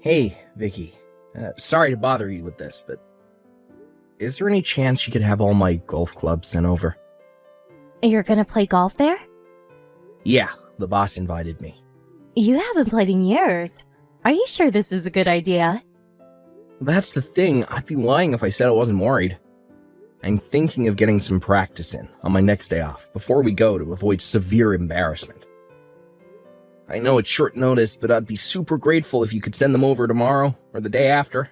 Hey, Vicky. Sorry to bother you with this, but is there any chance you could have all my golf clubs sent over? You're gonna play golf there? Yeah, the boss invited me. You haven't played in years. Are you sure this is a good idea? That's the thing, I'd be lying if I said I wasn't worried. I'm thinking of getting some practice in on my next day off, before we go, to avoid severe embarrassment. I know it's short notice, but I'd be super grateful if you could send them over tomorrow, or the day after.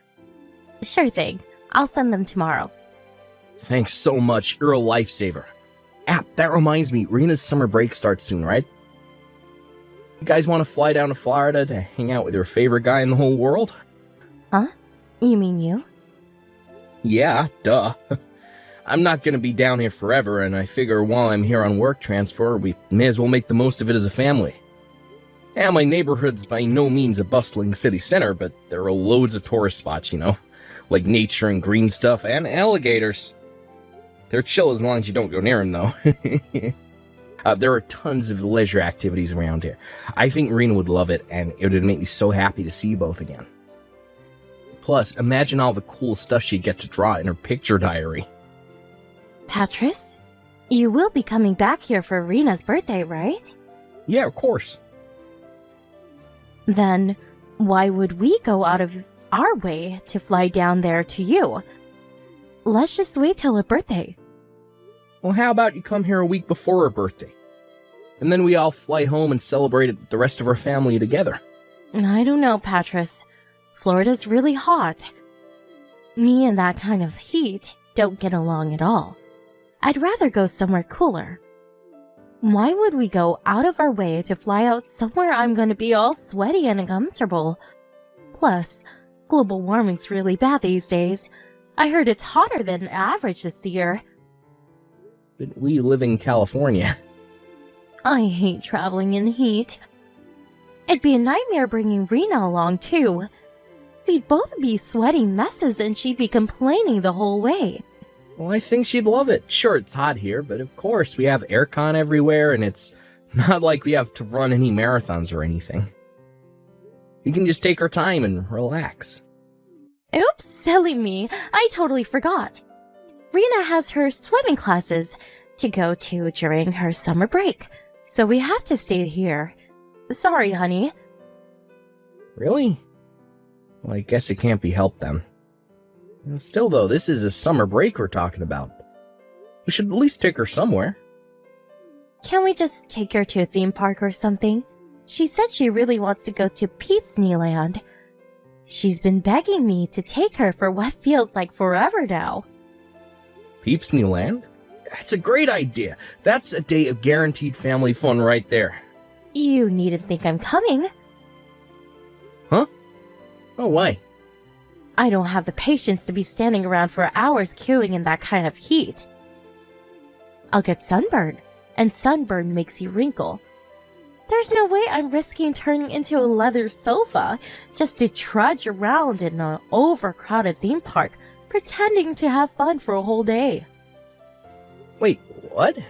Sure thing. I'll send them tomorrow. Thanks so much, you're a lifesaver. That reminds me, Rena's summer break starts soon, right? You guys want to fly down to Florida to hang out with your favorite guy in the whole world? Huh? You mean you? Yeah, duh. I'm not gonna be down here forever, and I figure while I'm here on work transfer, we may as well make the most of it as a family. Yeah, my neighborhood's by no means a bustling city center, but there are loads of tourist spots, like nature and green stuff, and alligators. They're chill as long as you don't go near them, though. There are tons of leisure activities around here. I think Rena would love it, and it would make me so happy to see you both again. Plus, imagine all the cool stuff she'd get to draw in her picture diary. Patris, you will be coming back here for Rena's birthday, right? Yeah, of course. Then, why would we go out of our way to fly down there to you? Let's just wait till her birthday. Well, how about you come here a week before her birthday? And then we all fly home and celebrate it with the rest of our family together. I don't know, Patris. Florida's really hot. Me and that kind of heat don't get along at all. I'd rather go somewhere cooler. Why would we go out of our way to fly out somewhere I'm going to be all sweaty and uncomfortable? Plus, global warming's really bad these days. I heard it's hotter than average this year. But we live in California. I hate traveling in heat. It'd be a nightmare bringing Rena along, too. We'd both be sweating messes and she'd be complaining the whole way. Well, I think she'd love it. Sure, it's hot here, but of course we have aircon everywhere, and it's not like we have to run any marathons or anything. We can just take our time and relax. Oops, silly me. I totally forgot. Rena has her swimming classes to go to during her summer break, so we have to stay here. Sorry, honey. Really? Well, I guess it can't be helped then. Still, though, this is a summer break we're talking about. We should at least take her somewhere. Can't we just take her to a theme park or something? She said she really wants to go to Peeps Land. She's been begging me to take her for what feels like forever now. Peeps Land? That's a great idea. That's a day of guaranteed family fun right there. You needn't think I'm coming. Huh? Oh, why? I don't have the patience to be standing around for hours queuing in that kind of heat. I'll get sunburned, and sunburn makes you wrinkle. There's no way I'm risking turning into a leather sofa just to trudge around in an overcrowded theme park, pretending to have fun for a whole day. Wait, what? Are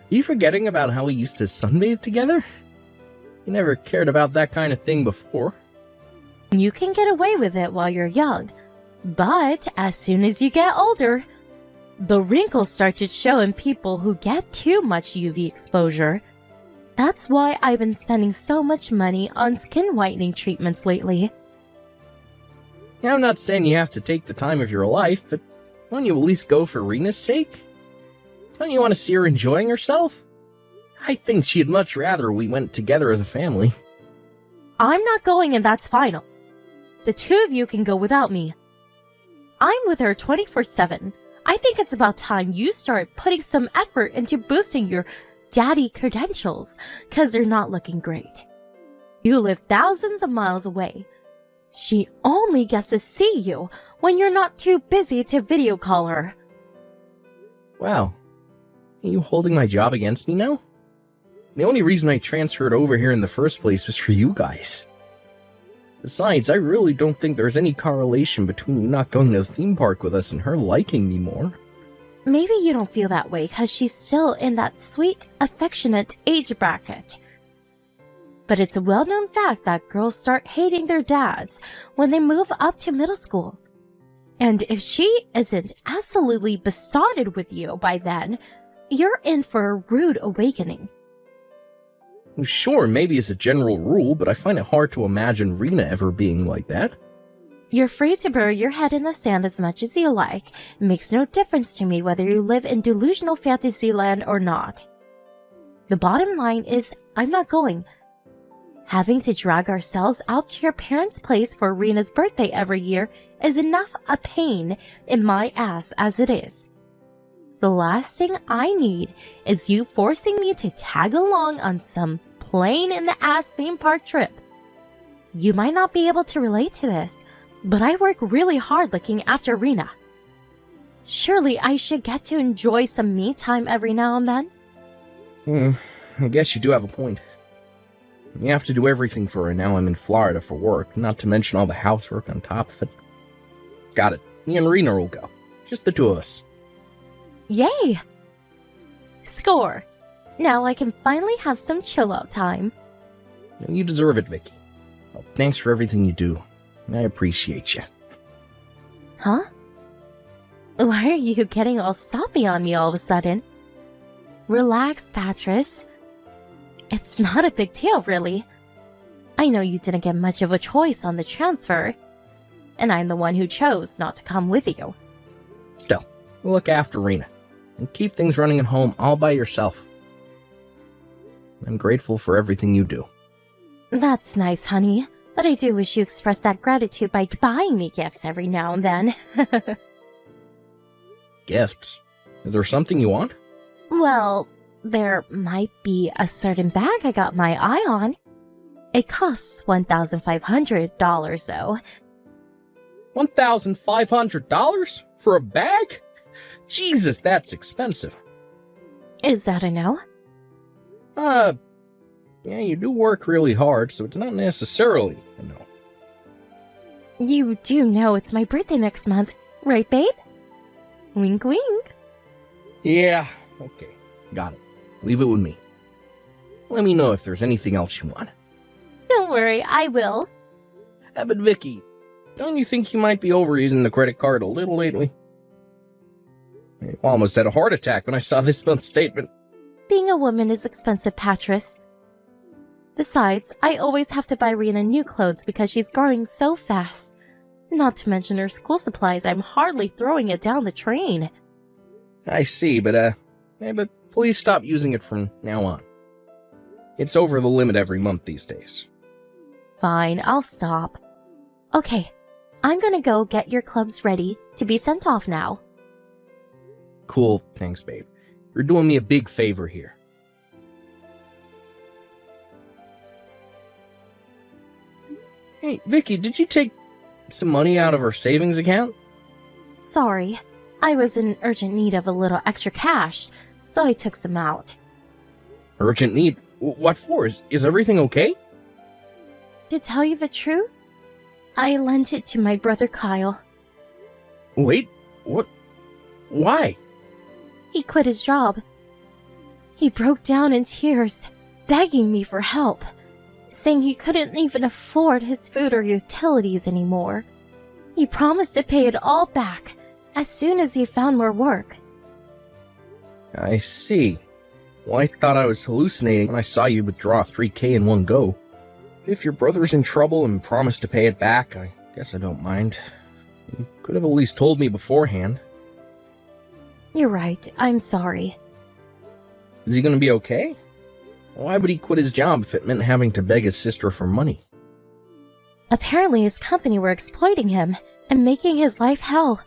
you forgetting about how we used to sunbathe together? You never cared about that kind of thing before. You can get away with it while you're young, but as soon as you get older, the wrinkles start to show in people who get too much UV exposure. That's why I've been spending so much money on skin whitening treatments lately. Now, I'm not saying you have to take the time of your life, but won't you at least go for Rena's sake? Don't you want to see her enjoying herself? I think she'd much rather we went together as a family. I'm not going, and that's final. The two of you can go without me. I'm with her 24/7. I think it's about time you start putting some effort into boosting your daddy credentials, cause they're not looking great. You live thousands of miles away. She only gets to see you when you're not too busy to video call her. Wow. Are you holding my job against me now? The only reason I transferred over here in the first place was for you guys. Besides, I really don't think there's any correlation between you not going to the theme park with us and her liking me more. Maybe you don't feel that way because she's still in that sweet, affectionate age bracket. But it's a well-known fact that girls start hating their dads when they move up to middle school. And if she isn't absolutely besotted with you by then, you're in for a rude awakening. Sure, maybe as a general rule, but I find it hard to imagine Rena ever being like that. You're free to bury your head in the sand as much as you like. It makes no difference to me whether you live in delusional fantasyland or not. The bottom line is, I'm not going. Having to drag ourselves out to your parents' place for Rena's birthday every year is enough a pain in my ass as it is. The last thing I need is you forcing me to tag along on some plain-in-the-ass theme park trip. You might not be able to relate to this, but I work really hard looking after Rena. Surely I should get to enjoy some me time every now and then? I guess you do have a point. You have to do everything for her now I'm in Florida for work, not to mention all the housework on top of it. Got it. Me and Rena will go. Just the two of us. Yay! Score! Now I can finally have some chill-out time. You deserve it, Vicky. Well, thanks for everything you do. I appreciate you. Huh? Why are you getting all soppy on me all of a sudden? Relax, Patris. It's not a big deal, really. I know you didn't get much of a choice on the transfer, and I'm the one who chose not to come with you. Still, look after Rena, and keep things running at home all by yourself. I'm grateful for everything you do. That's nice, honey, but I do wish you expressed that gratitude by buying me gifts every now and then. Gifts? Is there something you want? Well, there might be a certain bag I got my eye on. It costs $1,500, though. $1,500? For a bag? Jesus, that's expensive. Is that a no? Yeah, you do work really hard, so it's not necessarily a no. You do know it's my birthday next month, right, babe? Wink, wink. Yeah, okay, got it. Leave it with me. Let me know if there's anything else you want. Don't worry, I will. But Vicky, don't you think you might be overusing the credit card a little lately? I almost had a heart attack when I saw this month's statement. Being a woman is expensive, Patris. Besides, I always have to buy Rena new clothes because she's growing so fast. Not to mention her school supplies, I'm hardly throwing it down the drain. I see, but please stop using it from now on. It's over the limit every month these days. Fine, I'll stop. Okay, I'm gonna go get your clubs ready to be sent off now. Cool, thanks, babe. You're doing me a big favor here. Hey, Vicky, did you take some money out of our savings account? Sorry, I was in urgent need of a little extra cash, so I took some out. Urgent need? What for? Is everything okay? To tell you the truth, I lent it to my brother Kyle. Wait, what? Why? He quit his job. He broke down in tears, begging me for help, saying he couldn't even afford his food or utilities anymore. He promised to pay it all back as soon as he found more work. I see. Well, I thought I was hallucinating when I saw you withdraw $3,000 in one go. If your brother's in trouble and promised to pay it back, I guess I don't mind. You could have at least told me beforehand. You're right, I'm sorry. Is he gonna be okay? Why would he quit his job if it meant having to beg his sister for money? Apparently his company were exploiting him and making his life hell.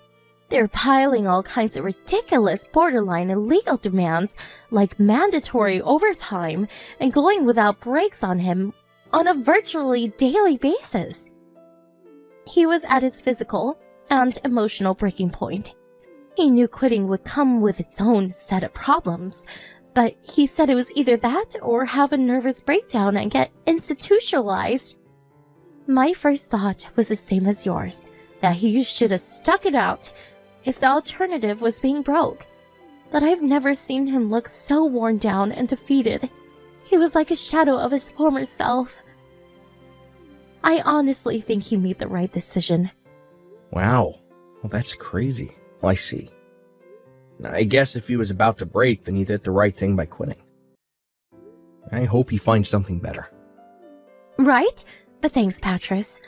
They're piling all kinds of ridiculous, borderline illegal demands like mandatory overtime and going without breaks on him on a virtually daily basis. He was at his physical and emotional breaking point. He knew quitting would come with its own set of problems, but he said it was either that or have a nervous breakdown and get institutionalized. My first thought was the same as yours, that he should have stuck it out if the alternative was being broke. But I've never seen him look so worn down and defeated. He was like a shadow of his former self. I honestly think he made the right decision. Wow. Well, that's crazy. Well, I see. I guess if he was about to break, then he did the right thing by quitting. I hope he finds something better. Right? But thanks, Patris.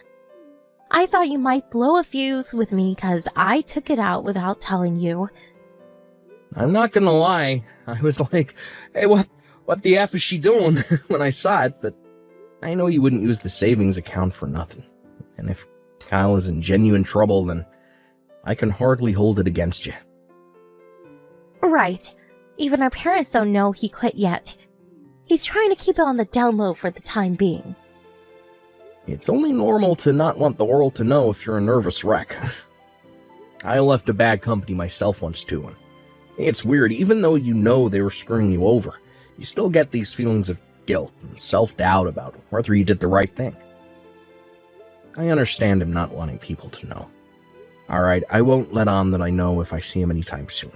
I thought you might blow a fuse with me because I took it out without telling you. I'm not gonna lie, I was like, hey, what the F is she doing when I saw it, but I know you wouldn't use the savings account for nothing. And if Kyle is in genuine trouble, then I can hardly hold it against you. Right. Even our parents don't know he quit yet. He's trying to keep it on the down low for the time being. It's only normal to not want the world to know if you're a nervous wreck. I left a bad company myself once too, and it's weird, even though you know they were screwing you over, you still get these feelings of guilt and self-doubt about whether you did the right thing. I understand him not wanting people to know. Alright, I won't let on that I know if I see him anytime soon.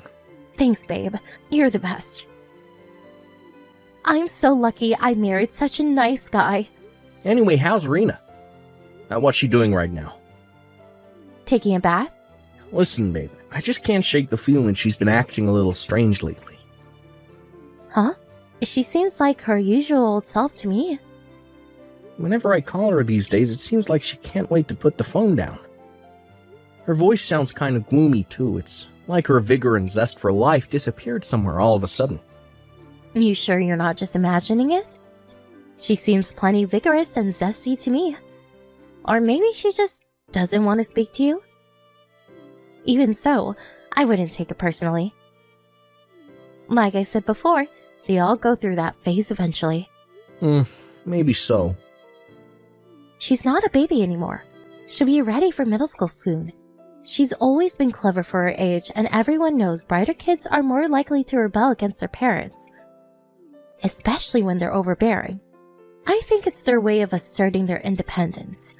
Thanks, babe. You're the best. I'm so lucky I married such a nice guy. Anyway, how's Rena? What's she doing right now? Taking a bath? Listen, babe, I just can't shake the feeling she's been acting a little strange lately. Huh? She seems like her usual old self to me. Whenever I call her these days, it seems like she can't wait to put the phone down. Her voice sounds kind of gloomy, too. It's like her vigor and zest for life disappeared somewhere all of a sudden. You sure you're not just imagining it? She seems plenty vigorous and zesty to me. Or maybe she just doesn't want to speak to you? Even so, I wouldn't take it personally. Like I said before, they all go through that phase eventually. Maybe so. She's not a baby anymore. She'll be ready for middle school soon. She's always been clever for her age, and everyone knows brighter kids are more likely to rebel against their parents. Especially when they're overbearing. I think it's their way of asserting their independence.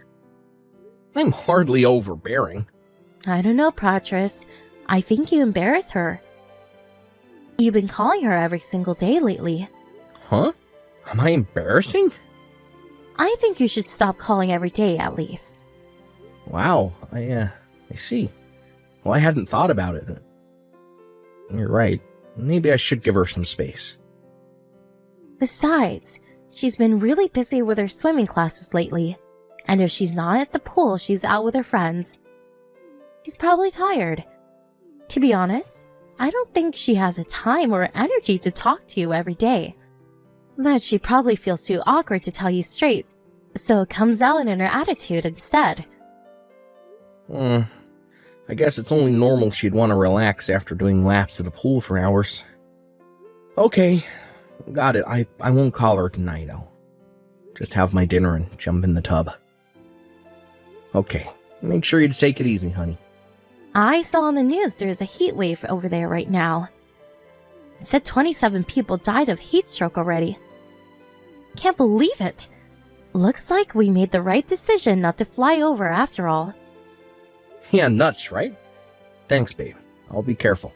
I'm hardly overbearing. I don't know, Patris. I think you embarrass her. You've been calling her every single day lately. Huh? Am I embarrassing? I think you should stop calling every day, at least. Wow, I see. Well, I hadn't thought about it. You're right. Maybe I should give her some space. Besides, she's been really busy with her swimming classes lately. And if she's not at the pool, she's out with her friends. She's probably tired. To be honest, I don't think she has the time or energy to talk to you every day. But she probably feels too awkward to tell you straight, so it comes out in her attitude instead. I guess it's only normal she'd want to relax after doing laps of the pool for hours. Okay, got it. I won't call her tonight. I'll just have my dinner and jump in the tub. Okay, make sure you take it easy, honey. I saw on the news there's a heat wave over there right now. It said 27 people died of heat stroke already. Can't believe it. Looks like we made the right decision not to fly over after all. Yeah, nuts, right? Thanks, babe. I'll be careful.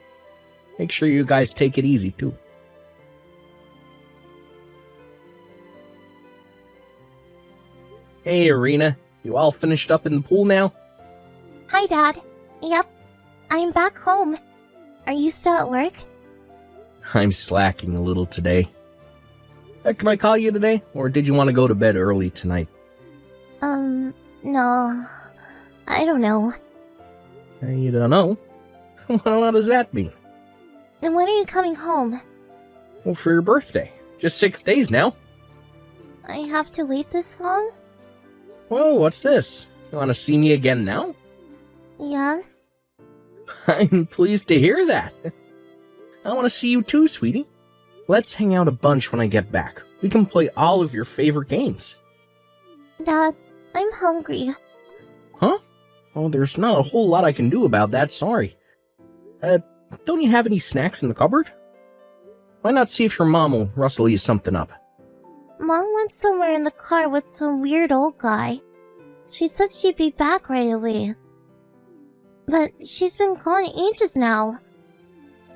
Make sure you guys take it easy, too. Hey, Irina. You all finished up in the pool now? Hi, Dad. Yep. I'm back home. Are you still at work? I'm slacking a little today. Can I call you today? Or did you want to go to bed early tonight? No. I don't know. You don't know? Well, what does that mean? And when are you coming home? Well, for your birthday. Just 6 days now. I have to wait this long? Whoa, what's this? You want to see me again now? Yes. I'm pleased to hear that. I want to see you too, sweetie. Let's hang out a bunch when I get back. We can play all of your favorite games. Dad, I'm hungry. Huh? Well, there's not a whole lot I can do about that, sorry. Don't you have any snacks in the cupboard? Why not see if your mom will rustle you something up? Mom went somewhere in the car with some weird old guy. She said she'd be back right away. But she's been gone ages now.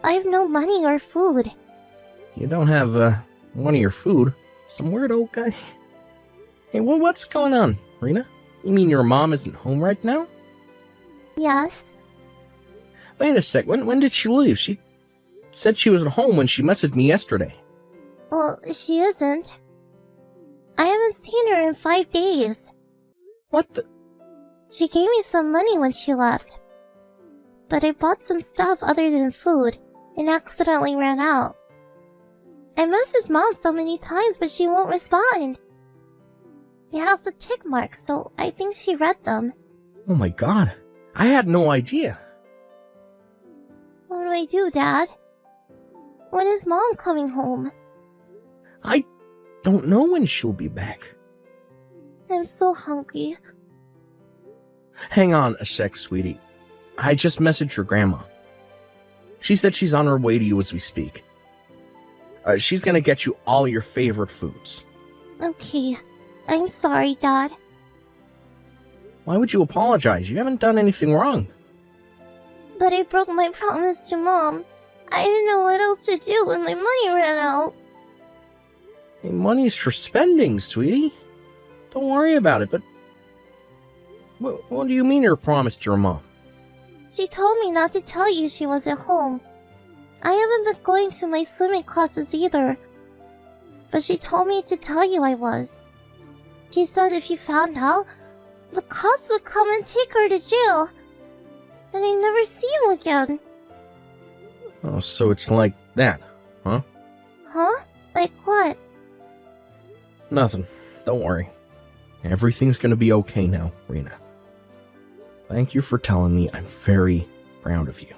I have no money or food. You don't have, money or food? Some weird old guy? Hey, what's going on, Rena? You mean your mom isn't home right now? Yes. Wait a sec, when did she leave? She said she was at home when she messaged me yesterday. Well, she isn't. I haven't seen her in 5 days. What the? She gave me some money when she left. But I bought some stuff other than food and accidentally ran out. I messaged Mom so many times, but she won't respond. It has a tick mark, so I think she read them. Oh my god, I had no idea. What do I do, Dad? When is Mom coming home? I don't know when she'll be back. I'm so hungry. Hang on a sec, sweetie. I just messaged your grandma. She said she's on her way to you as we speak. She's gonna get you all your favorite foods. Okay. I'm sorry, Dad. Why would you apologize? You haven't done anything wrong. But I broke my promise to Mom. I didn't know what else to do when my money ran out. Hey, money's for spending, sweetie. Don't worry about it, but... What do you mean your promise to your mom? She told me not to tell you she was at home. I haven't been going to my swimming classes either. But she told me to tell you I was. She said if you found out, the cops would come and take her to jail. And I'd never see you again. Oh, so it's like that, huh? Huh? Like what? Nothing. Don't worry. Everything's gonna be okay now, Rena. Thank you for telling me. I'm very proud of you.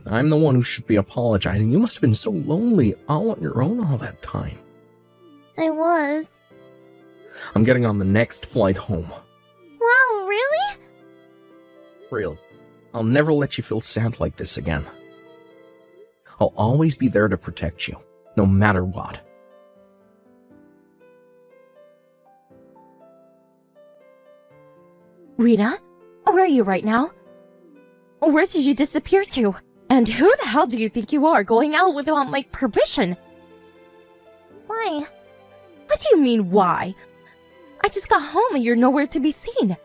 I'm the one who should be apologizing. You must have been so lonely all on your own all that time. I was. I'm getting on the next flight home. Wow, really? Really. I'll never let you feel sad like this again. I'll always be there to protect you, no matter what. Rena, where are you right now? Where did you disappear to? And who the hell do you think you are going out without my permission? Why? What do you mean, why? I just got home and you're nowhere to be seen.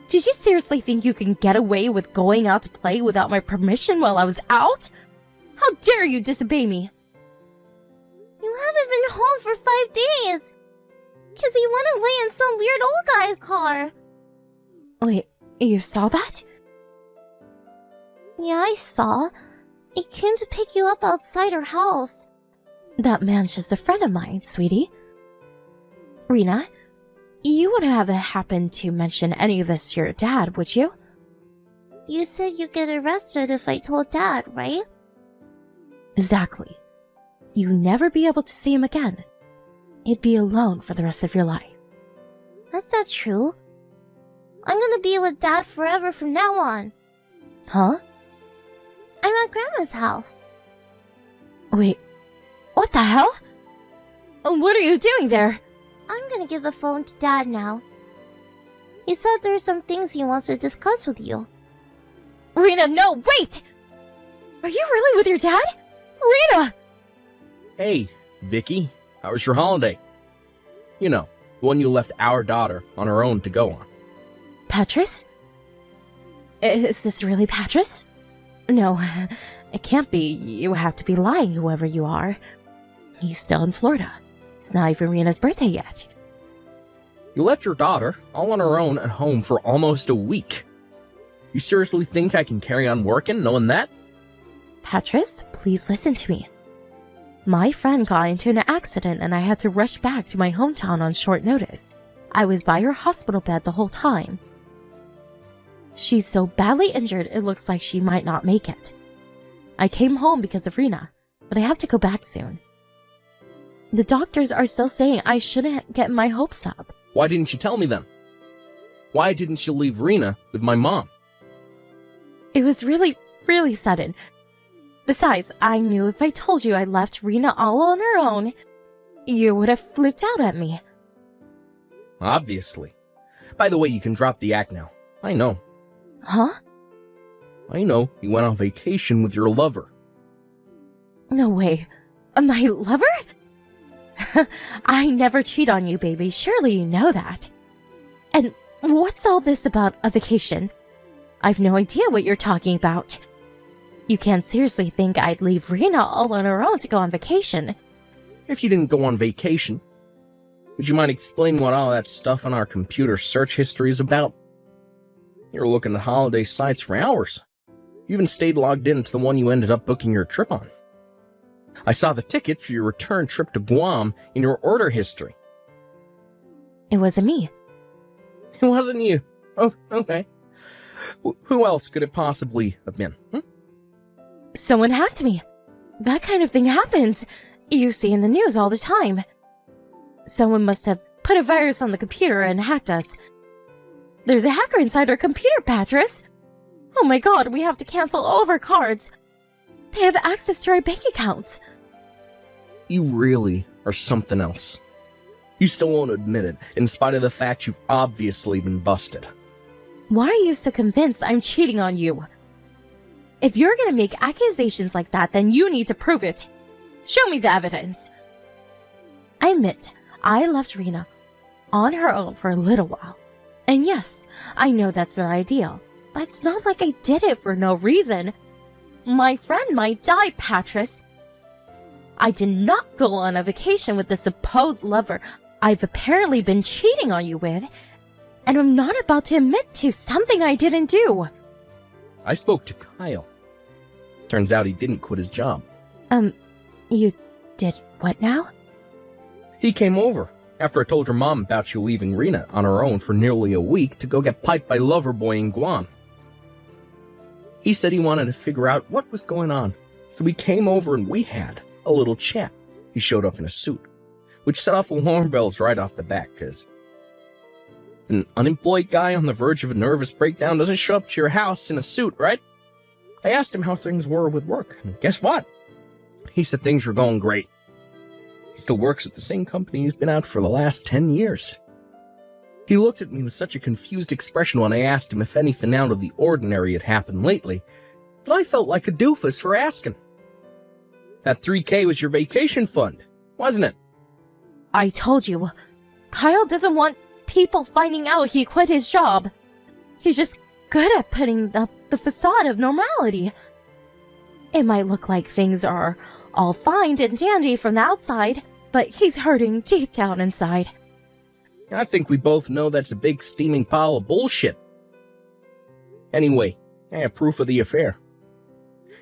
Did you seriously think you can get away with going out to play without my permission while I was out? How dare you disobey me? You haven't been home for 5 days. Because you went away in some weird old guy's car. Wait, you saw that? Yeah, I saw. He came to pick you up outside her house. That man's just a friend of mine, sweetie. Rena, you wouldn't have happened to mention any of this to your dad, would you? You said you'd get arrested if I told Dad, right? Exactly. You'd never be able to see him again. He'd be alone for the rest of your life. That's not true. I'm gonna be with Dad forever from now on. Huh? I'm at Grandma's house. Wait, what the hell? What are you doing there? I'm gonna give the phone to Dad now. He said there's some things he wants to discuss with you. Rena, no, wait! Are you really with your dad? Rena! Hey, Vicky, how was your holiday? You know, the one you left our daughter on her own to go on. Patris? Is this really Patris? No, it can't be. You have to be lying, whoever you are. He's still in Florida. It's not even Rena's birthday yet. You left your daughter all on her own at home for almost a week. You seriously think I can carry on working knowing that? Patris, please listen to me. My friend got into an accident and I had to rush back to my hometown on short notice. I was by her hospital bed the whole time. She's so badly injured it looks like she might not make it. I came home because of Rena, but I have to go back soon. The doctors are still saying I shouldn't get my hopes up. Why didn't you tell me then? Why didn't you leave Rena with my mom? It was really sudden. Besides, I knew if I told you I left Rena all on her own, you would have flipped out at me. Obviously. By the way, you can drop the act now. I know. Huh? I know. You went on vacation with your lover. No way. My lover? I never cheat on you, baby. Surely you know that. And what's all this about a vacation? I've no idea what you're talking about. You can't seriously think I'd leave Rena all on her own to go on vacation. If you didn't go on vacation, would you mind explaining what all that stuff on our computer search history is about? You were looking at holiday sites for hours. You even stayed logged in to the one you ended up booking your trip on. I saw the ticket for your return trip to Guam in your order history. It wasn't me. It wasn't you. Oh, okay. Who else could it possibly have been? Someone hacked me. That kind of thing happens. You see in the news all the time. Someone must have put a virus on the computer and hacked us. There's a hacker inside our computer, Patris. Oh my god, we have to cancel all of our cards. They have access to our bank accounts. You really are something else. You still won't admit it, in spite of the fact you've obviously been busted. Why are you so convinced I'm cheating on you? If you're gonna make accusations like that, then you need to prove it. Show me the evidence. I admit, I left Rena on her own for a little while. And yes, I know that's not ideal, but it's not like I did it for no reason. My friend might die, Patris. I did not go on a vacation with the supposed lover I've apparently been cheating on you with, and I'm not about to admit to something I didn't do. I spoke to Kyle. Turns out he didn't quit his job. You did what now? He came over after I told your mom about you leaving Rena on her own for nearly a week to go get piped by Loverboy in Guam. He said he wanted to figure out what was going on, so he came over and we had a little chat. He showed up in a suit, which set off alarm bells right off the bat, because an unemployed guy on the verge of a nervous breakdown doesn't show up to your house in a suit, right? I asked him how things were with work, and guess what? He said things were going great. He still works at the same company he's been at for the last 10 years. He looked at me with such a confused expression when I asked him if anything out of the ordinary had happened lately, that I felt like a doofus for asking. That $3,000 was your vacation fund, wasn't it? I told you, Kyle doesn't want people finding out he quit his job. He's just good at putting up the facade of normality. It might look like things are all fine and dandy from the outside, but he's hurting deep down inside. I think we both know that's a big steaming pile of bullshit. Anyway, I have proof of the affair.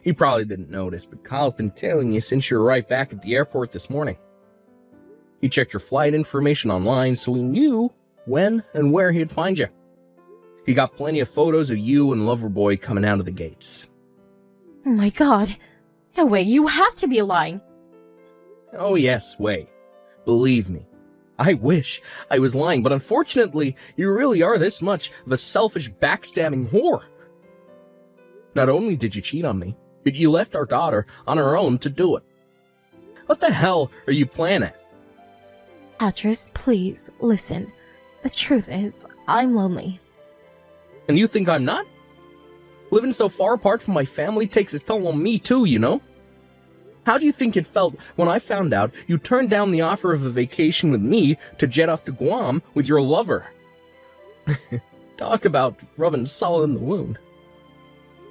You probably didn't notice, but Kyle's been tailing you since you arrived back at the airport this morning. He checked your flight information online, so he knew when and where he'd find you. He got plenty of photos of you and Loverboy coming out of the gates. Oh my god. No way, you have to be lying. Oh yes, Wei. Believe me. I wish I was lying, but unfortunately, you really are this much of a selfish, backstabbing whore. Not only did you cheat on me, but you left our daughter on her own to do it. What the hell are you planning? Patris, please, listen. The truth is, I'm lonely. And you think I'm not? Living so far apart from my family takes its toll on me too, you know? How do you think it felt when I found out you turned down the offer of a vacation with me to jet off to Guam with your lover? Talk about rubbing salt in the wound.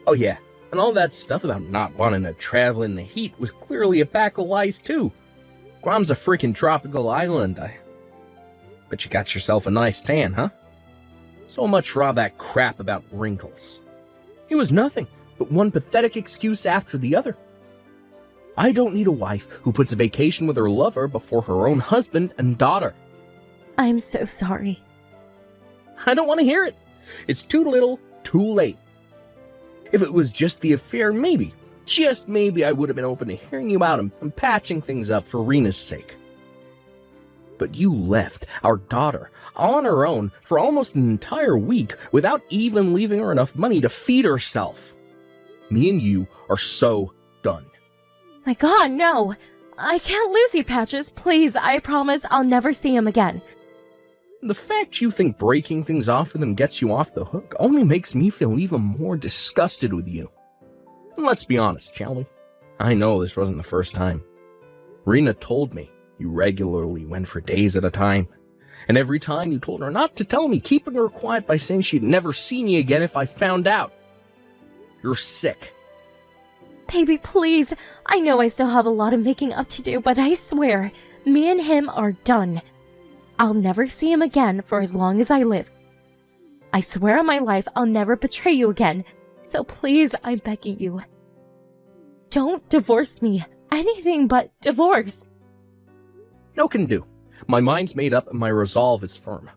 Oh yeah, and all that stuff about not wanting to travel in the heat was clearly a pack of lies too. Guam's a freaking tropical island. Bet you got yourself a nice tan, huh? So much for all that crap about wrinkles. It was nothing but one pathetic excuse after the other. I don't need a wife who puts a vacation with her lover before her own husband and daughter. I'm so sorry. I don't want to hear it. It's too little, too late. If it was just the affair, maybe, just maybe I would have been open to hearing you out and patching things up for Rena's sake. But you left our daughter on her own for almost an entire week without even leaving her enough money to feed herself. Me and you are so done. My god, no! I can't lose you, Patches. Please, I promise I'll never see him again. The fact you think breaking things off with him gets you off the hook only makes me feel even more disgusted with you. And let's be honest, shall we? I know this wasn't the first time. Rena told me You regularly went for days at a time. And every time you told her not to tell me, keeping her quiet by saying she'd never see me again if I found out. You're sick. Baby, please. I know I still have a lot of making up to do, but I swear, me and him are done. I'll never see him again for as long as I live. I swear on my life I'll never betray you again. So please, I'm begging you. Don't divorce me. Anything but divorce. No can do. My mind's made up and my resolve is firm.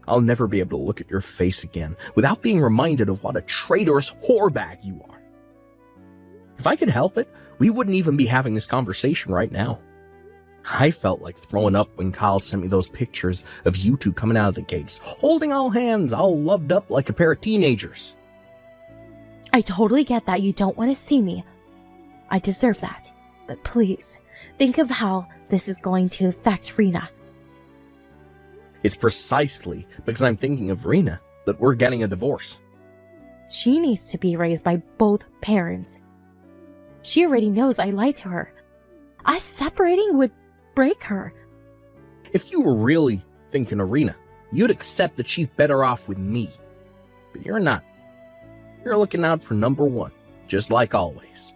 I'll never be able to look at your face again without being reminded of what a traitorous whorebag you are. If I could help it, we wouldn't even be having this conversation right now. I felt like throwing up when Kyle sent me those pictures of you two coming out of the gates, holding all hands, all loved up like a pair of teenagers. I totally get that you don't want to see me. I deserve that. But please, think of how this is going to affect Rena. It's precisely because I'm thinking of Rena that we're getting a divorce. She needs to be raised by both parents. She already knows I lied to her. Us separating would break her. If you were really thinking of Rena, you'd accept that she's better off with me. But you're not. You're looking out for number one, just like always.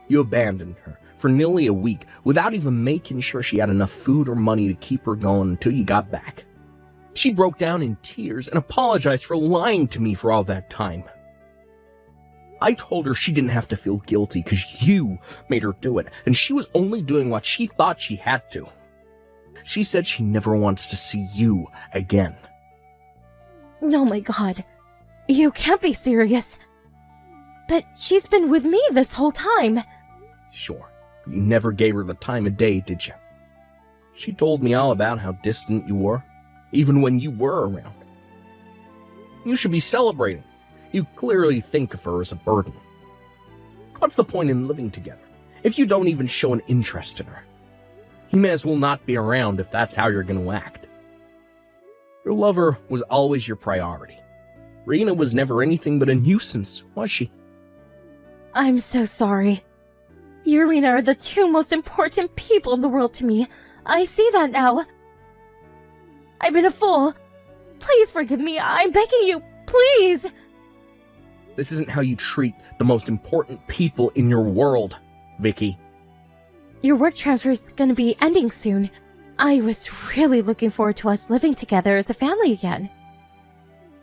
You abandoned her for nearly a week without even making sure she had enough food or money to keep her going until you got back. She broke down in tears and apologized for lying to me for all that time. I told her she didn't have to feel guilty because you made her do it, and she was only doing what she thought she had to. She said she never wants to see you again. Oh my god. You can't be serious. But she's been with me this whole time. Sure. You never gave her the time of day, did you? She told me all about how distant you were, even when you were around. You should be celebrating. You clearly think of her as a burden. What's the point in living together if you don't even show an interest in her? You may as well not be around if that's how you're going to act. Your lover was always your priority. Rena was never anything but a nuisance, was she? I'm so sorry. You and Rena are the two most important people in the world to me. I see that now. I've been a fool. Please forgive me. I'm begging you. Please. This isn't how you treat the most important people in your world, Vicky. Your work transfer is going to be ending soon. I was really looking forward to us living together as a family again.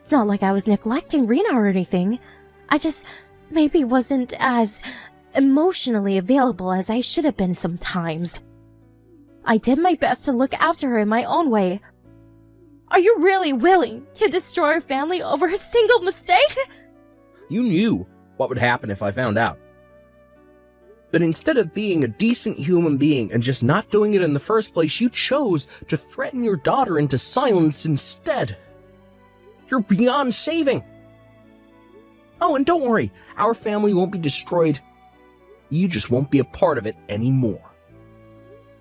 It's not like I was neglecting Rena or anything. I just maybe wasn't as emotionally available as I should have been sometimes. I did my best to look after her in my own way. Are you really willing to destroy our family over a single mistake? You knew what would happen if I found out. But instead of being a decent human being and just not doing it in the first place, you chose to threaten your daughter into silence instead. You're beyond saving. Oh, and don't worry, our family won't be destroyed. You just won't be a part of it anymore.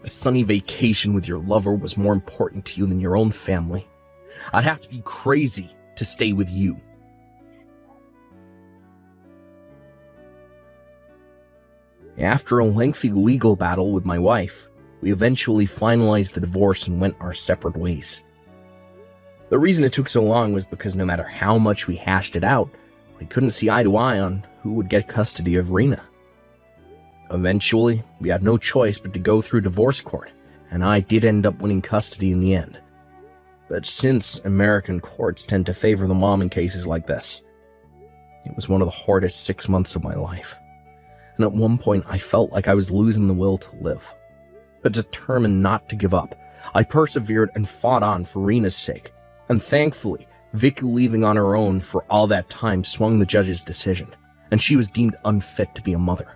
A sunny vacation with your lover was more important to you than your own family. I'd have to be crazy to stay with you. After a lengthy legal battle with my wife, we eventually finalized the divorce and went our separate ways. The reason it took so long was because no matter how much we hashed it out, we couldn't see eye to eye on who would get custody of Rena. Eventually, we had no choice but to go through divorce court, and I did end up winning custody in the end. But since American courts tend to favor the mom in cases like this, it was one of the hardest 6 months of my life. And at one point, I felt like I was losing the will to live. But determined not to give up, I persevered and fought on for Rena's sake. And thankfully, Vicky leaving on her own for all that time swung the judge's decision, and she was deemed unfit to be a mother.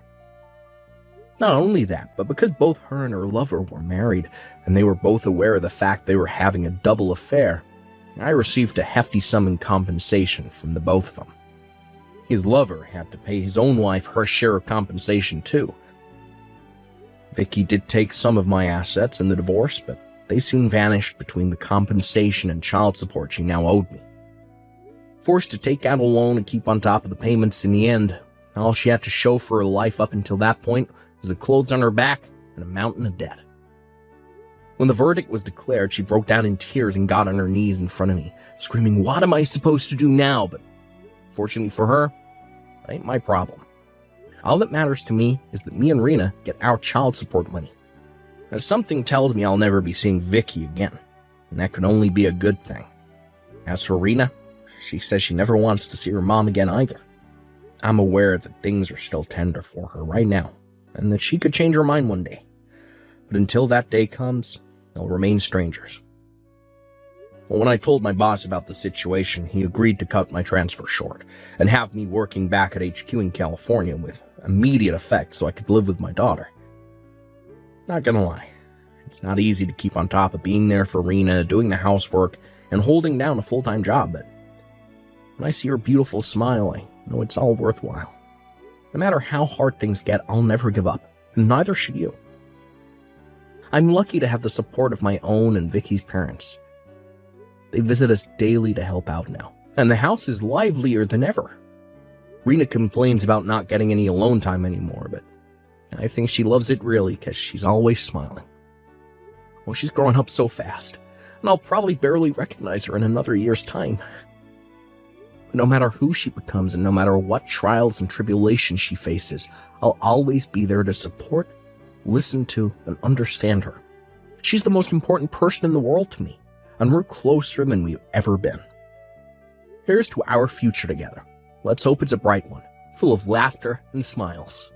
Not only that, but because both her and her lover were married, and they were both aware of the fact they were having a double affair, I received a hefty sum in compensation from the both of them. His lover had to pay his own wife her share of compensation too. Vicky did take some of my assets in the divorce, but they soon vanished between the compensation and child support she now owed me. Forced to take out a loan and keep on top of the payments in the end, all she had to show for her life up until that point was the clothes on her back and a mountain of debt. When the verdict was declared, she broke down in tears and got on her knees in front of me, screaming, "What am I supposed to do now?" But fortunately for her, that ain't my problem. All that matters to me is that me and Rena get our child support money. As something tells me I'll never be seeing Vicky again, and that could only be a good thing. As for Rena, she says she never wants to see her mom again either. I'm aware that things are still tender for her right now, and that she could change her mind one day. But until that day comes, they'll remain strangers. Well, when I told my boss about the situation, he agreed to cut my transfer short and have me working back at HQ in California with immediate effect so I could live with my daughter. Not gonna lie, it's not easy to keep on top of being there for Rena, doing the housework, and holding down a full-time job, but when I see her beautiful smile, I know it's all worthwhile. No matter how hard things get, I'll never give up, and neither should you. I'm lucky to have the support of my own and Vicky's parents. They visit us daily to help out now, and the house is livelier than ever. Rena complains about not getting any alone time anymore, but I think she loves it really because she's always smiling. Well, she's growing up so fast, and I'll probably barely recognize her in another year's time. But no matter who she becomes and no matter what trials and tribulations she faces, I'll always be there to support, listen to, and understand her. She's the most important person in the world to me, and we're closer than we've ever been. Here's to our future together. Let's hope it's a bright one, full of laughter and smiles.